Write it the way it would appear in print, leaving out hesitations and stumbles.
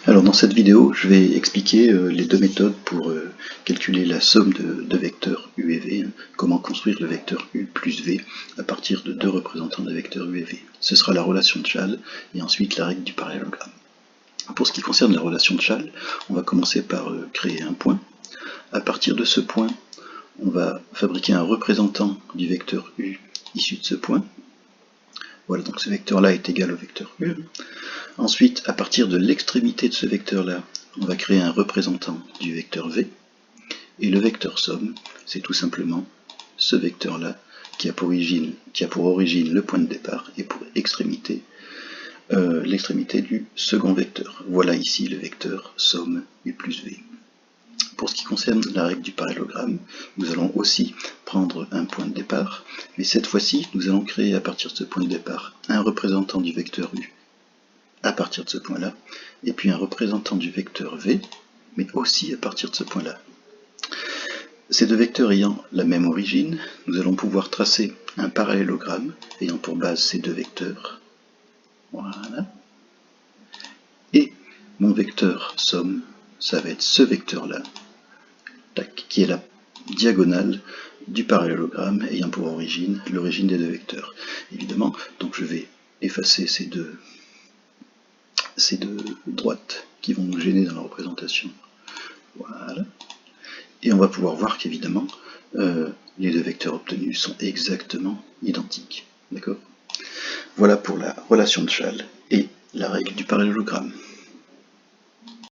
Alors dans cette vidéo, je vais expliquer les deux méthodes pour calculer la somme de vecteurs u et v, comment construire le vecteur u plus v à partir de deux représentants des vecteurs u et v. Ce sera la relation de Chasles et ensuite la règle du parallélogramme. Pour ce qui concerne la relation de Chasles, on va commencer par créer un point. À partir de ce point, on va fabriquer un représentant du vecteur u issu de ce point. Voilà, donc ce vecteur-là est égal au vecteur u. Ensuite, à partir de l'extrémité de ce vecteur-là, on va créer un représentant du vecteur v. Et le vecteur somme, c'est tout simplement ce vecteur-là qui a pour origine le point de départ et pour extrémité l'extrémité du second vecteur. Voilà ici le vecteur somme u plus v. Pour ce qui concerne la règle du parallélogramme, nous allons aussi prendre un point de départ, mais cette fois-ci, nous allons créer à partir de ce point de départ un représentant du vecteur u à partir de ce point-là, et puis un représentant du vecteur v, mais aussi à partir de ce point-là. Ces deux vecteurs ayant la même origine, nous allons pouvoir tracer un parallélogramme ayant pour base ces deux vecteurs. Voilà. Et mon vecteur somme, ça va être ce vecteur-là, qui est la diagonale du parallélogramme ayant pour origine l'origine des deux vecteurs. Évidemment, donc je vais effacer ces deux droites qui vont nous gêner dans la représentation. Voilà. Et on va pouvoir voir qu'évidemment, les deux vecteurs obtenus sont exactement identiques. D'accord ? Voilà pour la relation de Chasles et la règle du parallélogramme.